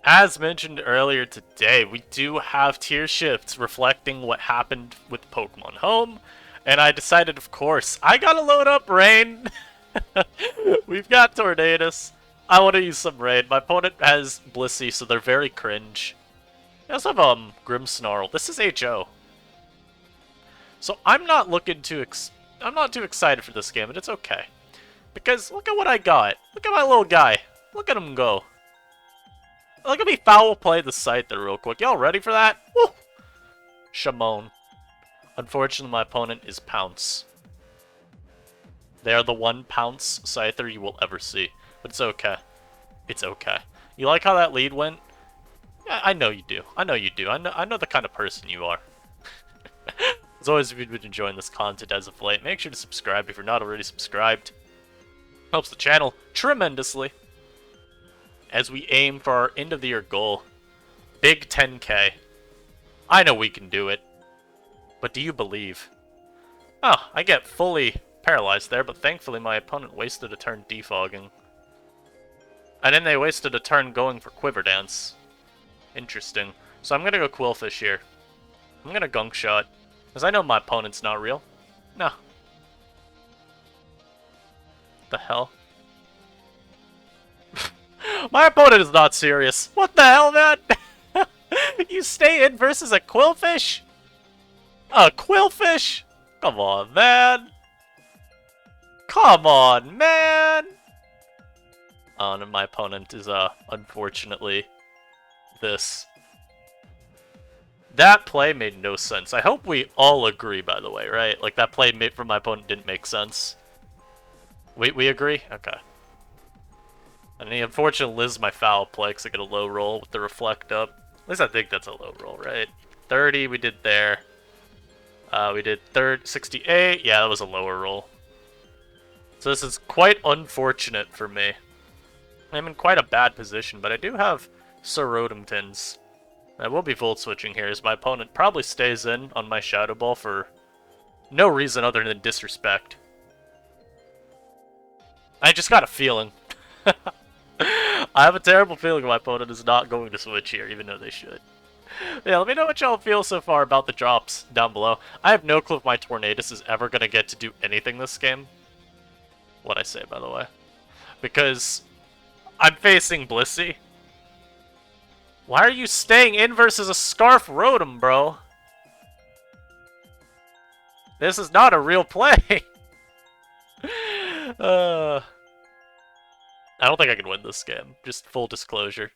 As mentioned earlier today, we do have tier shifts reflecting what happened with Pokemon Home, and I decided, of course, I gotta load up Rain. We've got Tornadus. I want to use some Rain. My opponent has Blissey, so they're very cringe. I also have Grimmsnarl. This is HO. So I'm not too excited for this game, but it's okay. Because look at what I got. Look at my little guy. Look at him go. Look at me foul play the site there real quick. Y'all ready for that? Woo! Shimon. Unfortunately, my opponent is Pounce. They are the one Pounce Scyther you will ever see. But it's okay. It's okay. You like how that lead went? Yeah, I know you do. I know you do. I know the kind of person you are. As always, if you've been enjoying this content as of late, make sure to subscribe if you're not already subscribed. Helps the channel tremendously. As we aim for our end of the year goal. Big 10K. I know we can do it. But do you believe? Oh, I get fully paralyzed there, but thankfully my opponent wasted a turn defogging. And then they wasted a turn going for Quiver Dance. Interesting. So I'm gonna go Qwilfish here. I'm gonna Gunk Shot. Because I know my opponent's not real. No. The hell? My opponent is not serious. What the hell, man? You stay in versus a Qwilfish? A Qwilfish? Come on, man. Come on, man. Oh, and my opponent is, unfortunately, this. That play made no sense. I hope we all agree, by the way, right? Like, that play from my opponent didn't make sense. We agree? Okay. And he unfortunately lives my foul play because I get a low roll with the reflect up. At least I think that's a low roll, right? 30 we did there. We did 68. Yeah, that was a lower roll. So this is quite unfortunate for me. I'm in quite a bad position, but I do have Sorodomtins. I will be Volt switching here as my opponent probably stays in on my Shadow Ball for no reason other than disrespect. I just got a feeling. I have a terrible feeling my opponent is not going to switch here, even though they should. Yeah, let me know what y'all feel so far about the drops down below. I have no clue if my Tornadus is ever going to get to do anything this game. What I say, by the way. Because I'm facing Blissey. Why are you staying in versus a Scarf Rotom, bro? This is not a real play. I don't think I can win this game. Just full disclosure.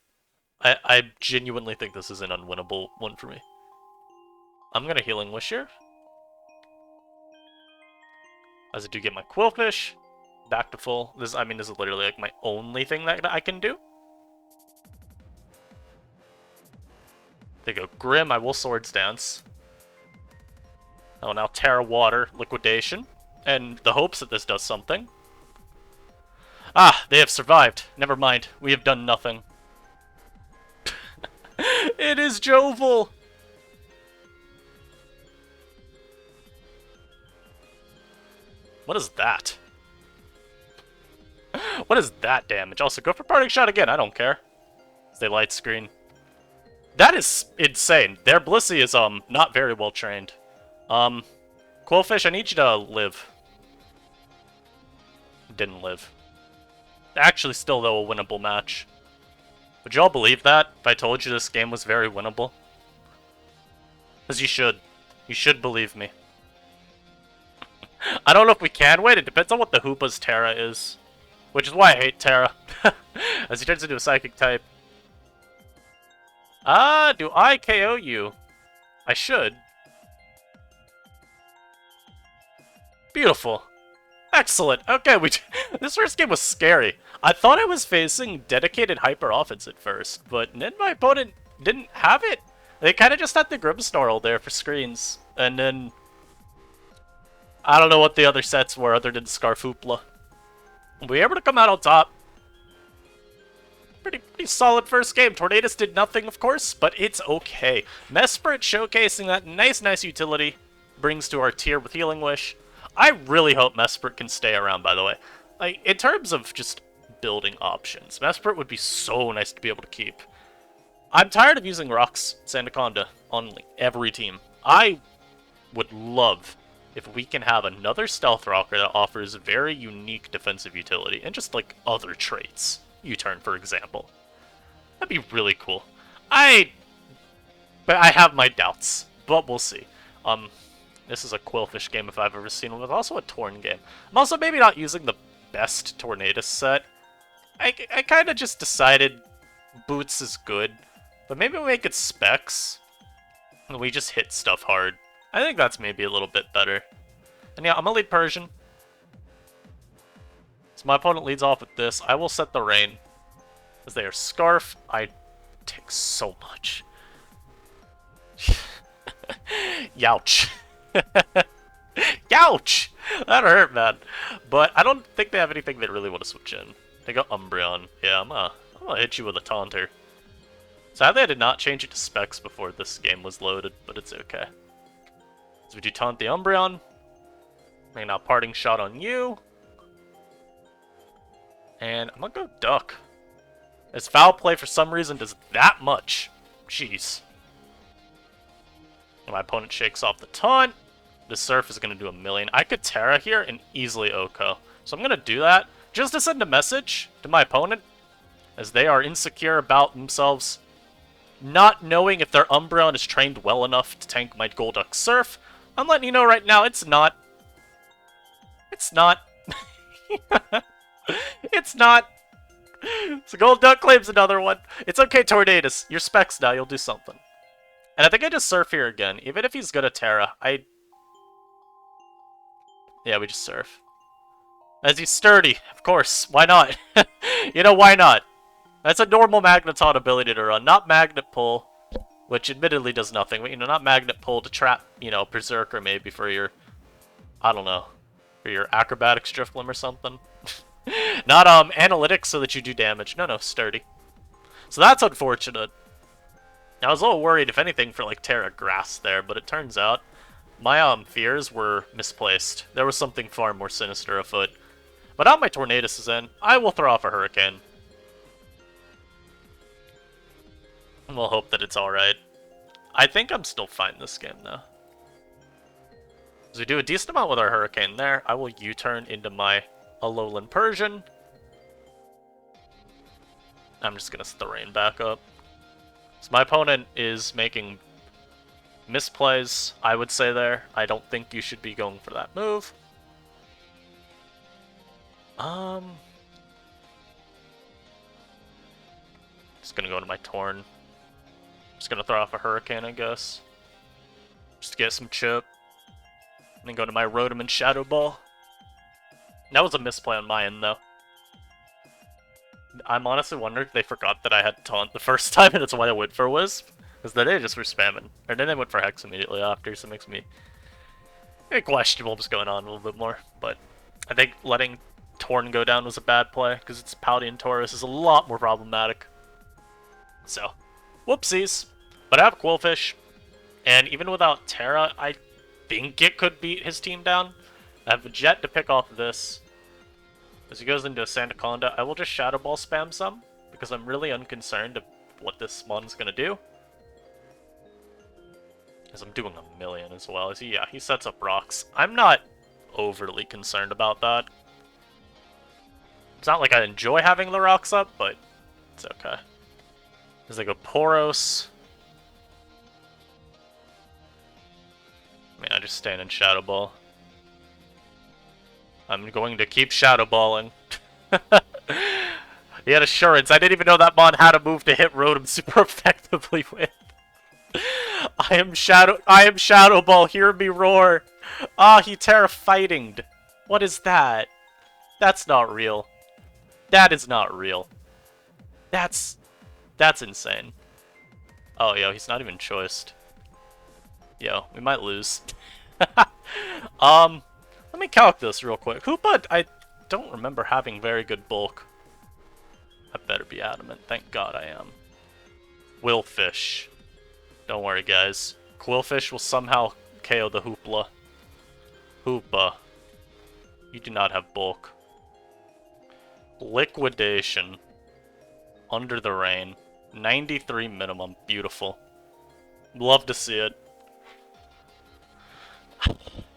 I genuinely think this is an unwinnable one for me. I'm gonna Healing Wish here. As I do get my Qwilfish. Back to full. This is literally like my only thing that I can do. They go Grim, I will Swords Dance. I will now Terra Water Liquidation. And the hopes that this does something. Ah, they have survived. Never mind. We have done nothing. It is Jovel! What is that? What is that damage? Also, go for Parting Shot again. I don't care. As they light screen. That is insane. Their Blissey is, not very well trained. Qwilfish, I need you to live. Didn't live. Actually, still, though, a winnable match. Would y'all believe that if I told you this game was very winnable? Because you should. You should believe me. I don't know if we can win. It depends on what the Hoopa's Terra is. Which is why I hate Terra. As he turns into a Psychic type. Do I KO you? I should. Beautiful. Excellent. Okay, this first game was scary. I thought I was facing dedicated hyper offense at first, but then my opponent didn't have it. They kind of just had the Grimmsnarl there for screens, and then I don't know what the other sets were other than Scarfoopla. We were able to come out on top. Pretty solid first game. Tornadus did nothing, of course, but it's okay. Mesprit showcasing that nice utility brings to our tier with Healing Wish. I really hope Mesprit can stay around, by the way. Like, in terms of just building options, Mesprit would be so nice to be able to keep. I'm tired of using Rocks Sandaconda on like, every team. I would love if we can have another Stealth Rocker that offers very unique defensive utility and just like other traits. U-turn, for example. That'd be really cool. But I have my doubts, but we'll see. This is a Qwilfish game if I've ever seen one, but also a Torn game. I'm also maybe not using the best Tornadus set. I kind of just decided Boots is good, but maybe we make it Specs, and we just hit stuff hard. I think that's maybe a little bit better. And yeah, I'm gonna lead Persian. So my opponent leads off with this. I will set the rain. As they are Scarf, I take so much. Youch. Youch! That hurt, man. But I don't think they have anything they really want to switch in. They got Umbreon. Yeah, I'm gonna hit you with a Taunter. Sadly, I did not change it to Specs before this game was loaded, but it's okay. So we do Taunt the Umbreon. Make now Parting Shot on you. And I'm gonna go Duck. As Foul Play for some reason does that much. Jeez. And my opponent shakes off the Taunt. The Surf is going to do a million. I could Terra here and easily Oko. So I'm going to do that just to send a message to my opponent as they are insecure about themselves, not knowing if their Umbreon is trained well enough to tank my Golduck Surf. I'm letting you know right now, it's not. It's not. It's not. So Golduck claims another one. It's okay, Tornadus. You're Specs now. You'll do something. And I think I just Surf here again. Even if he's good at Terra, yeah, we just Surf. As he's sturdy, of course. Why not? You know, why not? That's a normal Magneton ability to run. Not Magnet Pull, which admittedly does nothing. But, you know, not Magnet Pull to trap, you know, Berserker maybe for your, I don't know, for your Acrobatics Driftblim or something. Not Analytics so that you do damage. No, sturdy. So that's unfortunate. I was a little worried, if anything, for like Terra Grass there, but it turns out my fears were misplaced. There was something far more sinister afoot. But now my Tornadus is in, I will throw off a Hurricane. And we'll hope that it's alright. I think I'm still fine this game, though. As we do a decent amount with our Hurricane there, I will U-turn into my Alolan Persian. I'm just gonna set the rain back up. So my opponent is making misplays, I would say there. I don't think you should be going for that move. Just gonna go into my Torn. Just gonna throw off a Hurricane, I guess. Just to get some chip. And then go to my Rotom and Shadow Ball. That was a misplay on my end, though. I'm honestly wondering if they forgot that I had Taunt the first time, and that's why I went for Wisp. Because then they just were spamming. Or then they went for Hex immediately after, so it makes me questionable what's going on a little bit more. But I think letting Torn go down was a bad play, because its Paldean Taurus is a lot more problematic. So, whoopsies. But I have Qwilfish, and even without Terra, I think it could beat his team down. I have a Jet to pick off this. As he goes into a Sandaconda, I will just Shadow Ball spam some, because I'm really unconcerned of what this Mon's gonna do. As I'm doing a million as well. As he sets up rocks. I'm not overly concerned about that. It's not like I enjoy having the rocks up, but it's okay. As I go Poros. I mean, I just stand in Shadow Ball. I'm going to keep Shadow Balling. He had Assurance. I didn't even know that Mon had a move to hit Rotom super effectively with. I am Shadow Ball. Hear me roar. Ah, he Terra-fightinged. What is that? That's not real. That is not real. That's insane. Oh, yo, he's not even choiced. Yo, we might lose. Let me calc this real quick. Hoopa, I don't remember having very good bulk. I better be adamant. Thank God I am. Qwilfish. Don't worry, guys. Qwilfish will somehow KO the Hoopla. Hoopa. You do not have bulk. Liquidation. Under the Rain. 93 minimum. Beautiful. Love to see it.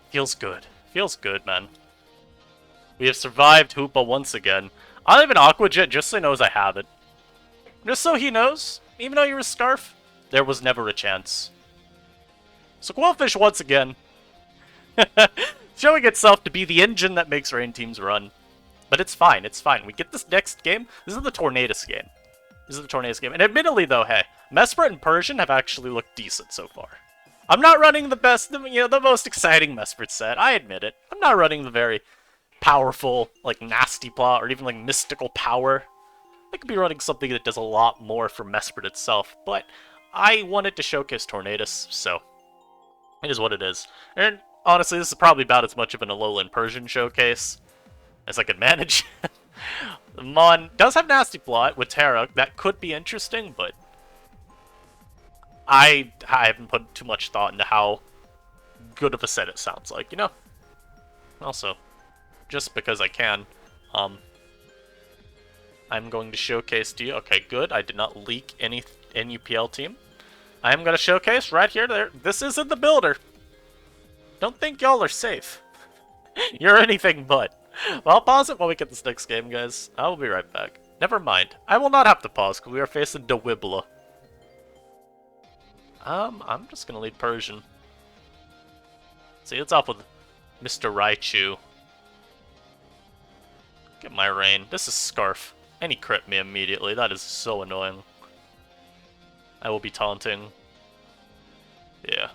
Feels good. Feels good, man. We have survived Hoopa once again. I'll leave an Aqua Jet just so he knows I have it. Just so he knows, even though you're a Scarf, there was never a chance. So Qwilfish once again. Showing itself to be the engine that makes rain teams run. But it's fine, it's fine. We get this next game. This is the Tornadus game. This is the Tornadus game. And admittedly though, hey, Mesprit and Persian have actually looked decent so far. I'm not running the best, the most exciting Mesprit set. I admit it. I'm not running the very powerful, like, nasty plot, or even, like, mystical power. I could be running something that does a lot more for Mesprit itself, but I wanted to showcase Tornadus, so it is what it is. And honestly, this is probably about as much of an Alolan Persian showcase as I could manage. Mon does have nasty plot with Terra. That could be interesting, but I haven't put too much thought into how good of a set it sounds like, you know? Also, just because I can, I'm going to showcase to you. Okay, good. I did not leak any NUPL team. I am going to showcase right here. There. This is in the builder. Don't think y'all are safe. You're anything but. Well, I'll pause it while we get this next game, guys. I will be right back. Never mind. I will not have to pause because we are facing Dewibla. I'm just gonna lead Persian. See, it's off with Mr. Raichu. Get my rain. This is Scarf. And he crit me immediately. That is so annoying. I will be taunting. Yeah.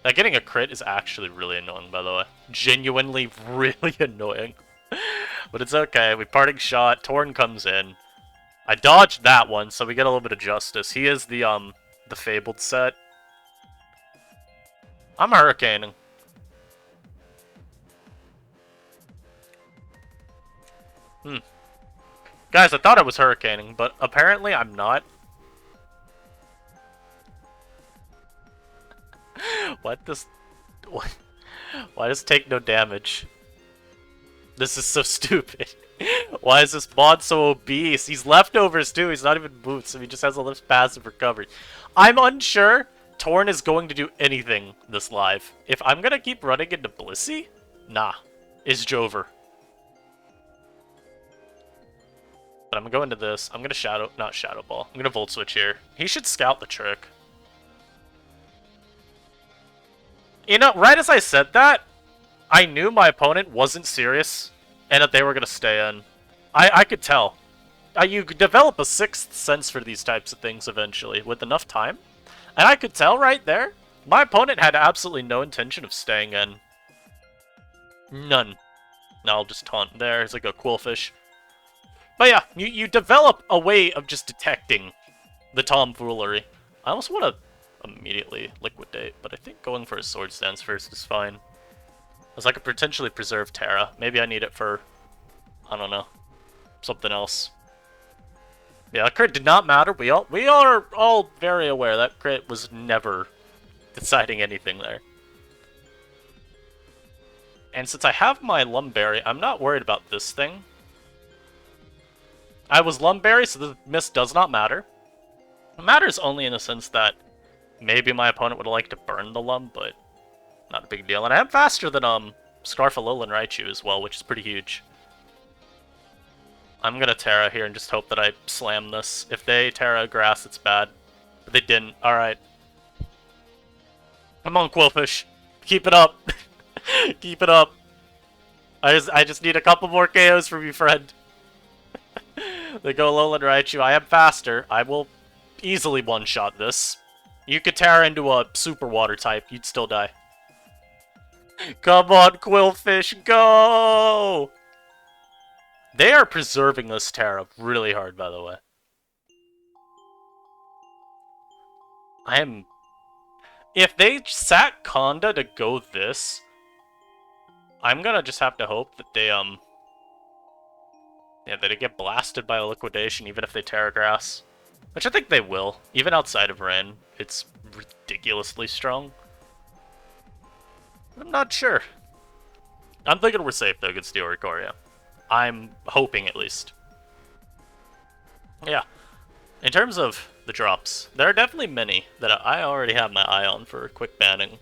Now, getting a crit is actually really annoying, by the way. Genuinely really annoying. But it's okay. We parting shot. Torn comes in. I dodged that one, so we get a little bit of justice. He is the Fabled set. I'm hurricaning. Guys, I thought I was hurricaning, but apparently I'm not. What does... What? Why does take no damage? This is so stupid. Why is this mod so obese? He's leftovers too, he's not even boots, so he just has a less passive recovery. I'm unsure Torn is going to do anything this live. If I'm gonna keep running into Blissey, nah. It's Jover. But I'm gonna go into this. I'm gonna not Shadow Ball. I'm gonna Volt Switch here. He should scout the trick. You know, right as I said that, I knew my opponent wasn't serious and that they were gonna stay in. I could tell. You develop a sixth sense for these types of things eventually with enough time. And I could tell right there, my opponent had absolutely no intention of staying in. None. Now I'll just taunt there. It's like a Qwilfish. But yeah, you develop a way of just detecting the tomfoolery. I almost want to immediately liquidate, but I think going for a Sword Stance first is fine. As I could potentially preserve Terra. Maybe I need it for, I don't know, something else. Yeah, crit did not matter. We are all very aware that crit was never deciding anything there. And since I have my Lumberry, I'm not worried about this thing. I was Lumberry, so the miss does not matter. It matters only in the sense that maybe my opponent would have liked to burn the Lum, but not a big deal. And I am faster than Scarfalolan Raichu as well, which is pretty huge. I'm gonna Terra here and just hope that I slam this. If they Terra Grass, it's bad. But they didn't. Alright. Come on, Qwilfish. Keep it up. Keep it up. I just need a couple more KOs from you, friend. They go Alolan Raichu. I am faster. I will easily one-shot this. You could Terra into a Super Water type. You'd still die. Come on, Qwilfish. Go! They are preserving this Terra really hard, by the way. If they sat Conda to go this, I'm gonna just have to hope that they, yeah, they get blasted by a liquidation, even if they Terra Grass. Which I think they will. Even outside of Ren, it's ridiculously strong. I'm not sure. I'm thinking we're safe, though, against Dioricoria. I'm hoping, at least. Yeah. In terms of the drops, there are definitely many that I already have my eye on for quick banning.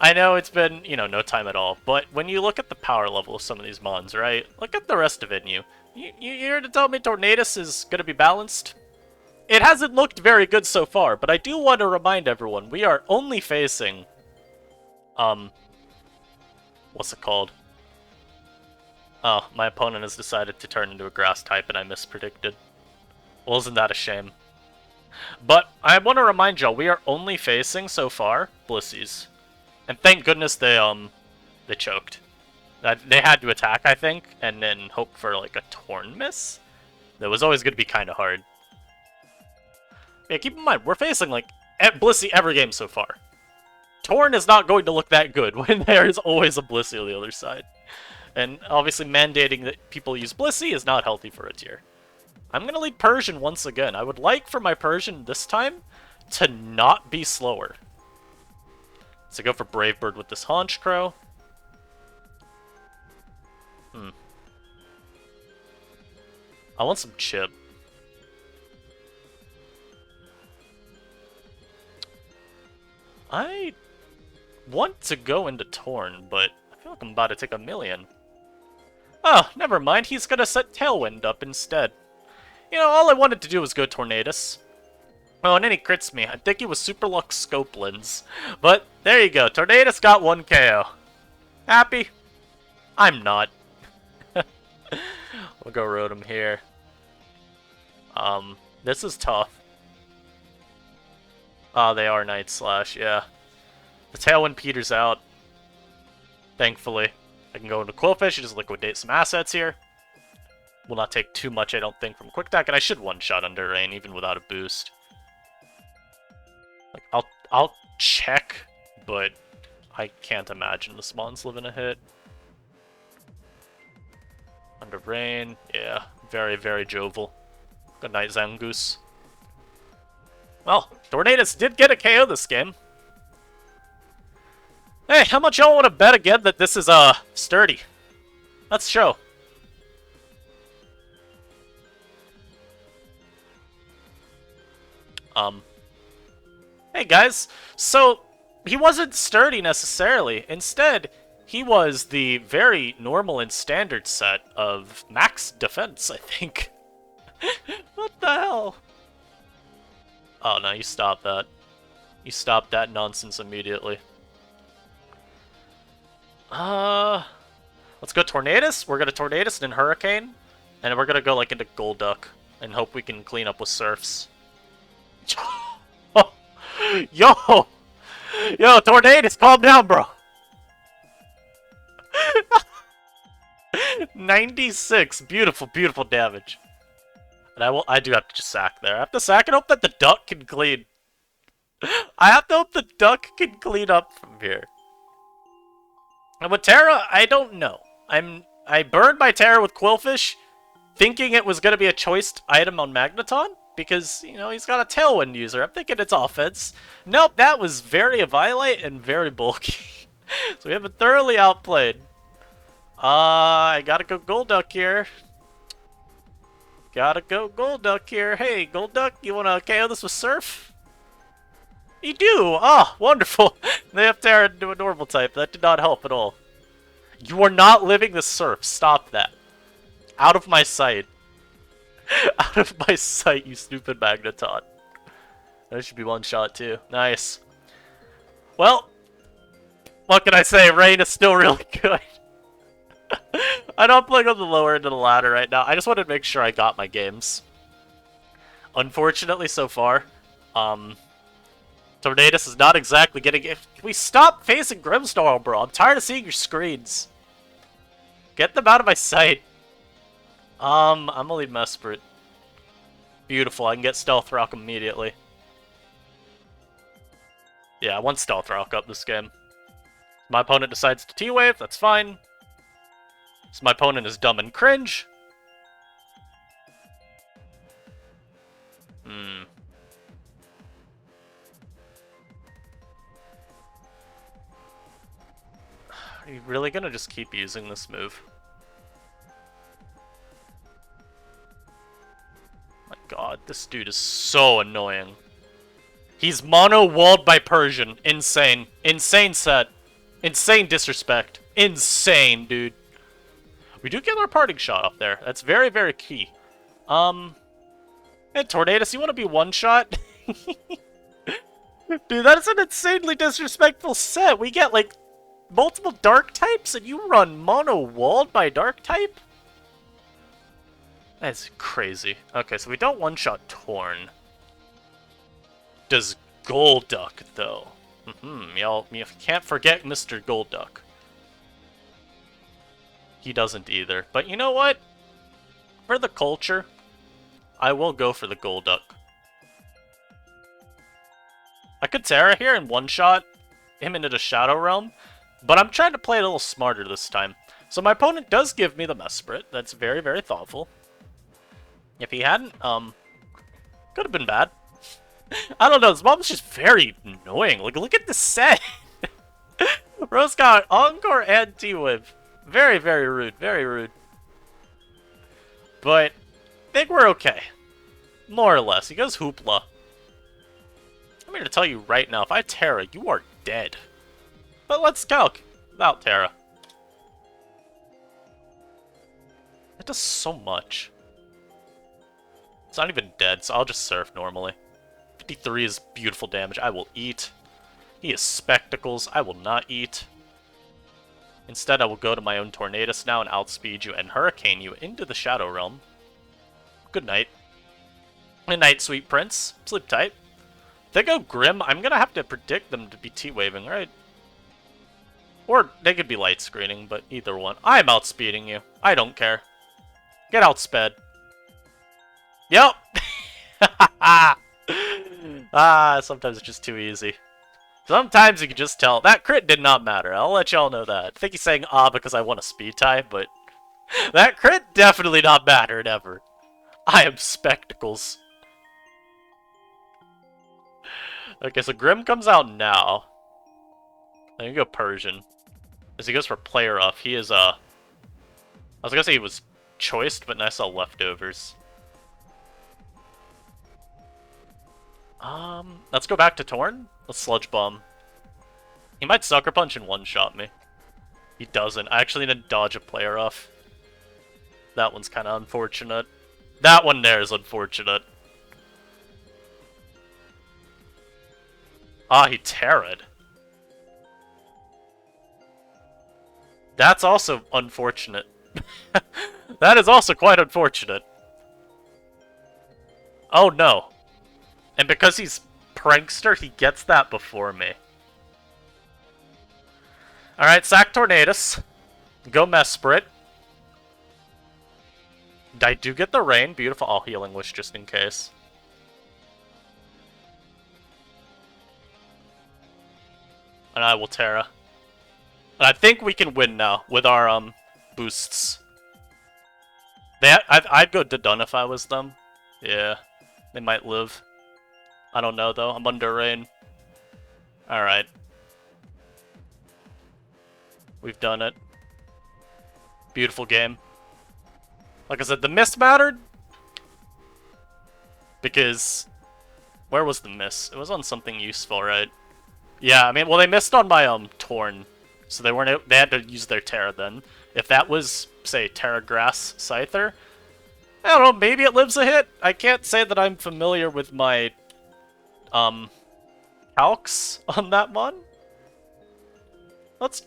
I know it's been, you know, no time at all, but when you look at the power level of some of these mons, right? Look at the rest of it in you. You're here to tell me Tornadus is going to be balanced? It hasn't looked very good so far, but I do want to remind everyone, we are only facing, what's it called? Oh, my opponent has decided to turn into a grass type and I mispredicted. Well, isn't that a shame? But I want to remind y'all, we are only facing, so far, Blissies. And thank goodness they choked. They had to attack, I think, and then hope for, like, a Torn miss? That was always going to be kind of hard. Yeah, keep in mind, we're facing, like, Blissey every game so far. Torn is not going to look that good when there is always a Blissey on the other side. And obviously mandating that people use Blissey is not healthy for a tier. I'm going to lead Persian once again. I would like for my Persian this time to not be slower. So go for Brave Bird with this Haunch Crow. I want some chip. I want to go into Torn, but I feel like I'm about to take a million. Oh, never mind. He's going to set Tailwind up instead. You know, all I wanted to do was go Tornadus. Oh, and then he crits me. I think he was Super Luck Scope Lens. But there you go. Tornadus got 1 KO. Happy? I'm not. We'll go Rotom here. This is tough. Oh, they are Night Slash, yeah. The Tailwind peters out. Thankfully. I can go into Qwilfish and just liquidate some assets here. Will not take too much, I don't think, from Quick Attack, and I should one-shot Under Rain even without a boost. Like, I'll check, but I can't imagine the Spawn's living a hit. Under Rain, yeah, very, very jovial. Good night, Zangoose. Well, Tornadus did get a KO this game. Hey, how much y'all want to bet again that this is, sturdy? Let's show. Hey guys, so he wasn't sturdy necessarily. Instead, he was the very normal and standard set of max defense, I think. What the hell? Oh no, you stop that. You stop that nonsense immediately. Let's go Tornadus. We're gonna Tornadus and then Hurricane. And we're gonna go like into Golduck and hope we can clean up with Surfs. Yo! Yo, Tornadus, calm down, bro! 96. Beautiful, beautiful damage. And I do have to just sack there. I have to sack and hope that the duck can clean. I have to hope the duck can clean up from here. And with Terra, I don't know. I burned my Terra with Qwilfish, thinking it was going to be a choiced item on Magneton, because, you know, he's got a Tailwind user. I'm thinking it's offense. Nope, that was very violate and very bulky. So we have been thoroughly outplayed. I gotta go Golduck here. Gotta go Golduck here. Hey, Golduck, you wanna KO this with Surf? You do! Ah, wonderful! They have Terra into a normal type. That did not help at all. You are not living the Surf. Stop that. Out of my sight. Out of my sight, you stupid Magneton. That should be one shot too. Nice. Well, what can I say? Rain is still really good. I'm not playing on the lower end of the ladder right now. I just wanted to make sure I got my games. Unfortunately, so far, Tornadus is not exactly getting... Can we stop facing Grimmsnarl, bro? I'm tired of seeing your screens. Get them out of my sight. I'm gonna leave Mesprit. Beautiful, I can get Stealth Rock immediately. Yeah, I want Stealth Rock up this game. My opponent decides to T-Wave, that's fine. So my opponent is dumb and cringe. Are you really gonna just keep using this move? My god. This dude is so annoying. He's mono-walled by Persian. Insane. Insane set. Insane disrespect. Insane, dude. We do get our parting shot up there. That's very, very key. Hey, Tornadus, you want to be one-shot? Dude, that is an insanely disrespectful set. We get, like, multiple dark types, and you run mono-walled by dark type? That's crazy. Okay, so we don't one-shot Torn. Does Golduck, though? Y'all, you can't forget Mr. Golduck. He doesn't either. But you know what? For the culture, I will go for the Golduck. I could Terra here and one-shot him into the Shadow Realm, but I'm trying to play it a little smarter this time. So my opponent does give me the Mesprit. That's very, very thoughtful. If he hadn't, could have been bad. I don't know, this mob's just very annoying. Like, look at the set! Rose got Encore and T-Whip. Very, very rude. Very rude. But, I think we're okay. More or less. He goes Hoopla. I'm here to tell you right now, if I Terra, you are dead. But let's calc without Terra. It does so much. It's not even dead, so I'll just surf normally. 53 is beautiful damage. I will eat. He has Spectacles. I will not eat. Instead, I will go to my own Tornadus now and outspeed you and Hurricane you into the Shadow Realm. Good night. Good night, sweet prince. Sleep tight. If they go Grim, I'm going to have to predict them to be T-Waving, right? Or they could be light screening, but either one. I'm outspeeding you. I don't care. Get outsped. Yep. Sometimes it's just too easy. Sometimes you can just tell. That crit did not matter. I'll let y'all know that. I think he's saying because I want a speed tie, but that crit definitely not mattered ever. I am Spectacles. Okay, so Grim comes out now. I'm gonna go Persian. As he goes for player off, he is I was gonna say he was choiced, but I saw leftovers. Let's go back to Torn. Let's Sludge Bomb. He might Sucker Punch and one-shot me. He doesn't. I actually need to dodge a player off. That one's kind of unfortunate. That one there is unfortunate. Ah, he Terra'd. That's also unfortunate. That is also quite unfortunate. Oh no. And because he's Prankster, he gets that before me. Alright, sack Tornadus. Go Mesprit. I do get the Rain. Beautiful. All Healing Wish just in case. And I will Terra. And I think we can win now with our boosts. I'd go Dodun if I was them. Yeah, they might live. I don't know though. I'm under Rain. Alright. We've done it. Beautiful game. Like I said, the miss mattered. Because where was the miss? It was on something useful, right? Yeah, I mean, well, they missed on my Torn, so they had to use their Terra then. If that was, say, Terra Grass Scyther, I don't know, maybe it lives a hit. I can't say that I'm familiar with my calcs on that one. Let's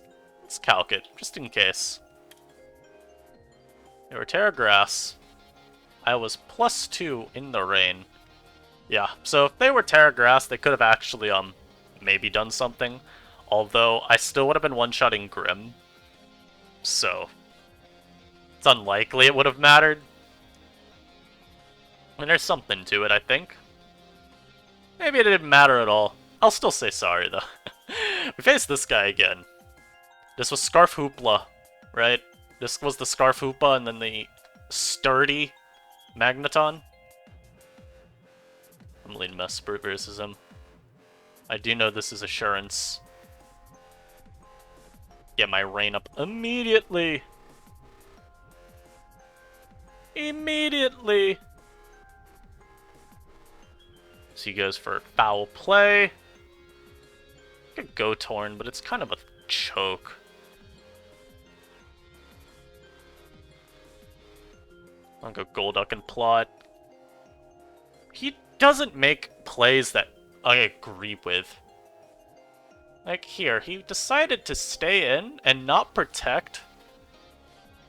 calc it just in case. They were Terra Grass. I was +2 in the Rain. Yeah, so if they were Terra Grass, they could have actually maybe done something. Although I still would have been one-shotting Grim. So it's unlikely it would have mattered. And there's something to it, I think. Maybe it didn't matter at all. I'll still say sorry, though. We faced this guy again. This was Scarf Hoopla, right? This was the Scarf Hoopa and then the sturdy Magneton. I'm leaning Mesprit versus him. I do know this is Assurance. Get my Rain up immediately. Immediately. So he goes for foul play. I could go Torn, but it's kind of a choke. I'll go Golduck and plot. He doesn't make plays that I agree with. Like here, he decided to stay in and not protect.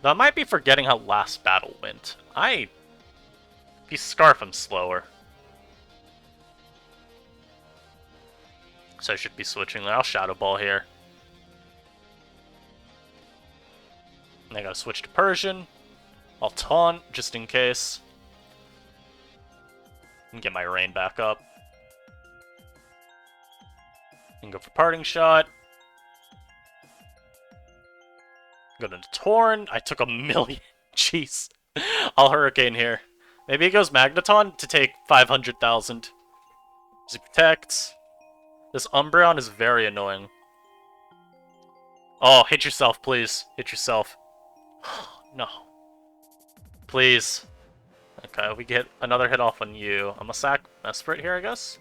Though I might be forgetting how last battle went. If you Scarf him slower. So I should be switching there. I'll Shadow Ball here. And I gotta switch to Persian. I'll Taunt, just in case. And get my Rain back up. And go for Parting Shot. Go to Torn. I took a million. Jeez. I'll Hurricane here. Maybe he goes Magneton to take 500,000. He protects. This Umbreon is very annoying. Oh, hit yourself, please. Hit yourself. No. Please. Okay, we get another hit off on you. I'm gonna sack Mesprit here, I guess?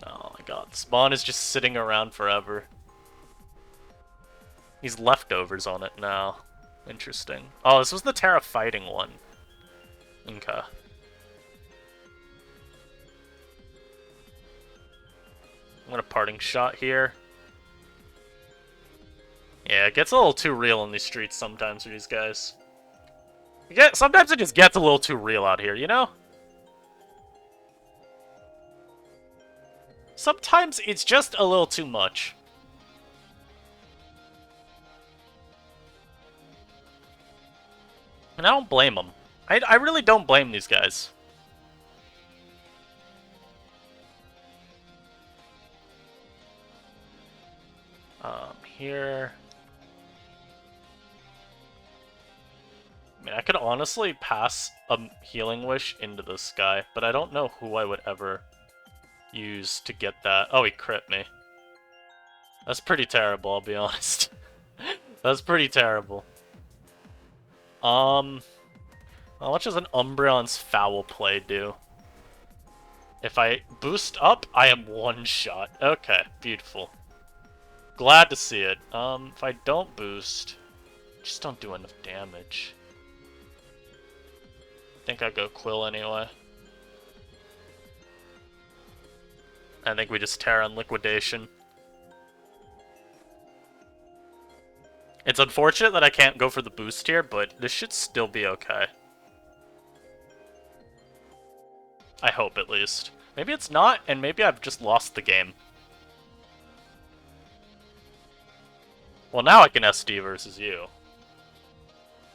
Oh my god. Spawn is just sitting around forever. He's leftovers on it now. Interesting. Oh, this was the Terra Fighting one. Okay. I'm gonna Parting Shot here. Yeah, it gets a little too real in these streets sometimes for these guys. Sometimes it just gets a little too real out here, you know? Sometimes it's just a little too much. And I don't blame them. I really don't blame these guys. Here... I mean, I could honestly pass a Healing Wish into this guy, but I don't know who I would ever use to get that. Oh, he crit me. That's pretty terrible, I'll be honest. That's pretty terrible. How much does an Umbreon's Foul Play do? If I boost up, I am one shot. Okay, beautiful. Glad to see it. If I don't boost, just don't do enough damage. I think I go Quill anyway. I think we just tear on Liquidation. It's unfortunate that I can't go for the boost here, but this should still be okay. I hope, at least. Maybe it's not, and maybe I've just lost the game. Well, now I can SD versus you.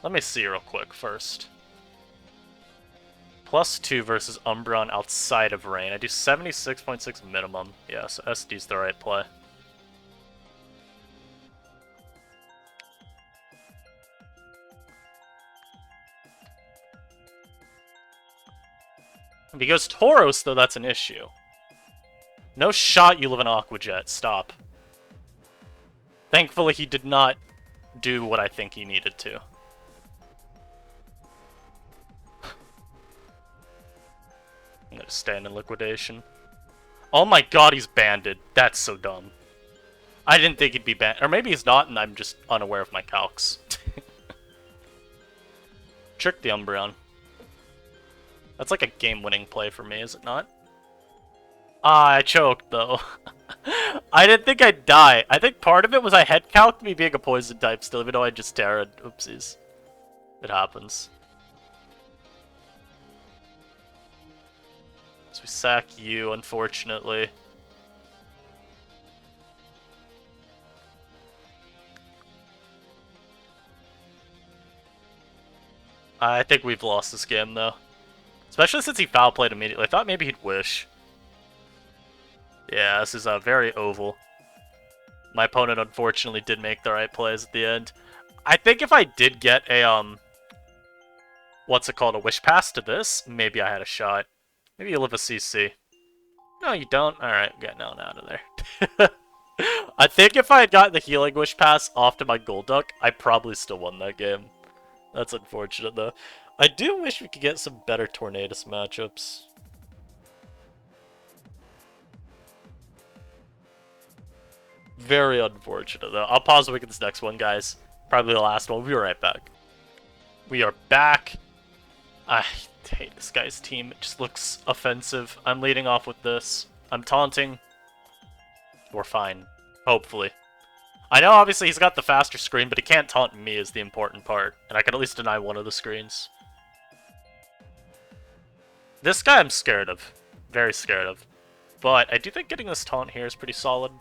Let me see real quick first. +2 versus Umbreon outside of Rain. I do 76.6 minimum. Yeah, so SD's the right play. If he goes Tauros, though, that's an issue. No shot you live in Aqua Jet. Stop. Thankfully, he did not do what I think he needed to. I'm gonna stand in Liquidation. Oh my god, he's banded. That's so dumb. I didn't think he'd be banned. Or maybe he's not, and I'm just unaware of my calcs. Trick the Umbreon. That's like a game-winning play for me, is it not? Ah, I choked, though. I didn't think I'd die. I think part of it was I head calced me being a poison type still, even though I just terra'd. Oopsies. It happens. So we sack you, unfortunately. I think we've lost this game, though. Especially since he foul played immediately. I thought maybe he'd wish. Yeah, this is very oval. My opponent unfortunately did make the right plays at the end. I think if I did get a, what's it called, a wish pass to this, maybe I had a shot. Maybe you live a CC. No, you don't? Alright, getting on out of there. I think if I had gotten the healing wish pass off to my Golduck, I probably still won that game. That's unfortunate, though. I do wish we could get some better Tornadus matchups. Very unfortunate, though. I'll pause so we get this next one, guys. Probably the last one. We'll be right back. We are back. I hate this guy's team. It just looks offensive. I'm leading off with this. I'm taunting. We're fine. Hopefully. I know, obviously, he's got the faster screen, but he can't taunt me is the important part. And I can at least deny one of the screens. This guy I'm scared of. Very scared of. But I do think getting this taunt here is pretty solid.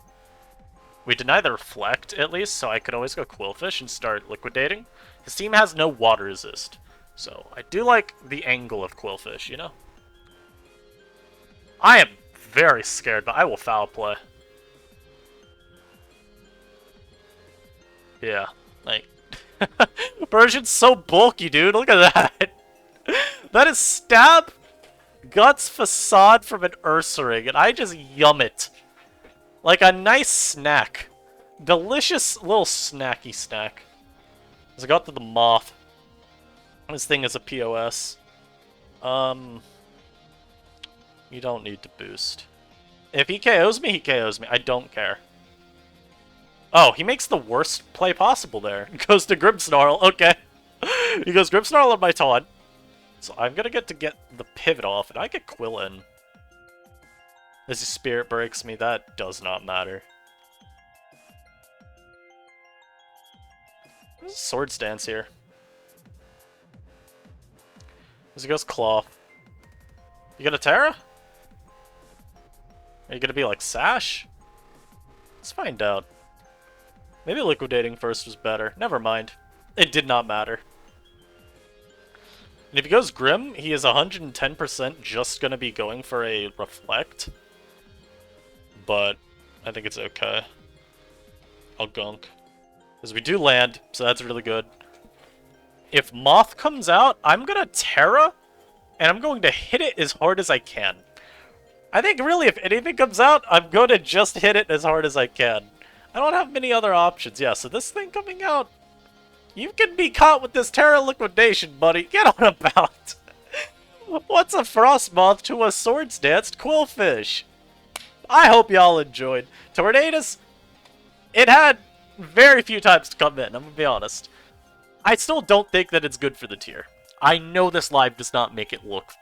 We deny the reflect, at least, so I could always go Qwilfish and start liquidating. His team has no water resist. So I do like the angle of Qwilfish, you know? I am very scared, but I will foul play. Yeah, like... Persian's so bulky, dude. Look at that. That is Stab, Guts, Facade from an Ursaring, and I just yum it. Like a nice snack. Delicious little snacky snack. As I got to the Moth. This thing is a POS. You don't need to boost. If he KOs me, he KOs me. I don't care. Oh, he makes the worst play possible there. He goes to Grimmsnarl. Okay. He goes Grimmsnarl on my taunt. So I'm gonna get the pivot off, and I get Quill in. As his Spirit breaks me, that does not matter. There's a Sword Stance here. As he goes Claw. You gonna Terra? Are you gonna be like Sash? Let's find out. Maybe liquidating first was better. Never mind. It did not matter. And if he goes Grim, he is 110% just gonna be going for a Reflect. But I think it's okay. I'll gunk. Because we do land, so that's really good. If Moth comes out, I'm gonna Terra, and I'm going to hit it as hard as I can. I think really if anything comes out, I'm going to just hit it as hard as I can. I don't have many other options. Yeah, so this thing coming out, you can be caught with this Terra liquidation, buddy. Get on about. What's a Frost Moth to a Swords Danced Qwilfish? I hope y'all enjoyed. Tornadus, it had very few times to come in, I'm gonna be honest. I still don't think that it's good for the tier. I know this live does not make it look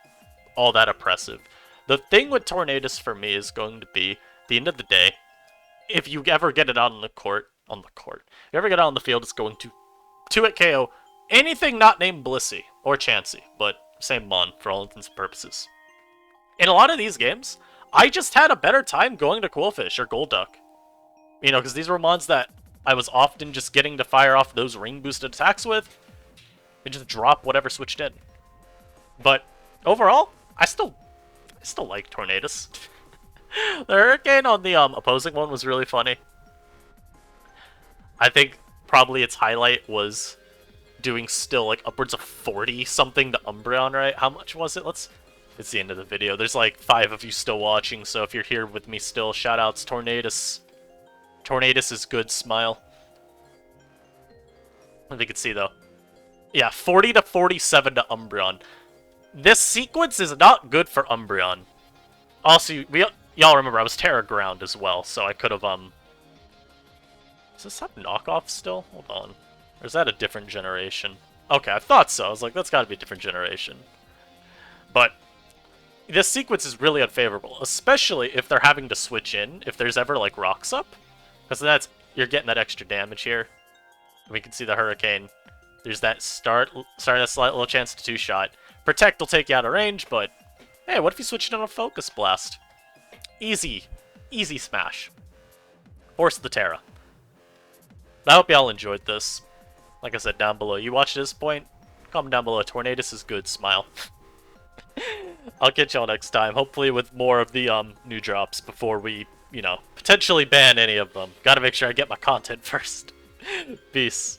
all that oppressive. The thing with Tornadus for me is going to be, at the end of the day, if you ever get it out on the court, if you ever get it out on the field, it's going to 2-hit KO anything not named Blissey or Chansey, but same mon for all intents and purposes. In a lot of these games, I just had a better time going to Qwilfish or Golduck. You know, because these were mons that I was often just getting to fire off those ring-boosted attacks with, and just drop whatever switched in. But overall, I still like Tornadus. The Hurricane on the opposing one was really funny. I think probably its highlight was doing still like upwards of 40-something to Umbreon, right? How much was it? It's the end of the video. There's like 5 of you still watching, so if you're here with me still, shoutouts Tornadus. Tornadus is good, smile. If you can see though. Yeah, 40 to 47 to Umbreon. This sequence is not good for Umbreon. Also, y'all remember I was Terra Ground as well, so I could have Does this have knockoff still? Hold on. Or is that a different generation? Okay, I thought so. I was like, that's gotta be a different generation. But this sequence is really unfavorable, especially if they're having to switch in, if there's ever like rocks up. Because you're getting that extra damage here. We can see the Hurricane. There's that starting a slight little chance to 2-shot. Protect will take you out of range, but hey, what if you switched on a Focus Blast? Easy smash. Force the Terra. I hope y'all enjoyed this. Like I said, down below. You watched this point? Comment down below. Tornadus is good. Smile. I'll catch y'all next time. Hopefully with more of the new drops before we, you know, potentially ban any of them. Gotta make sure I get my content first. Peace.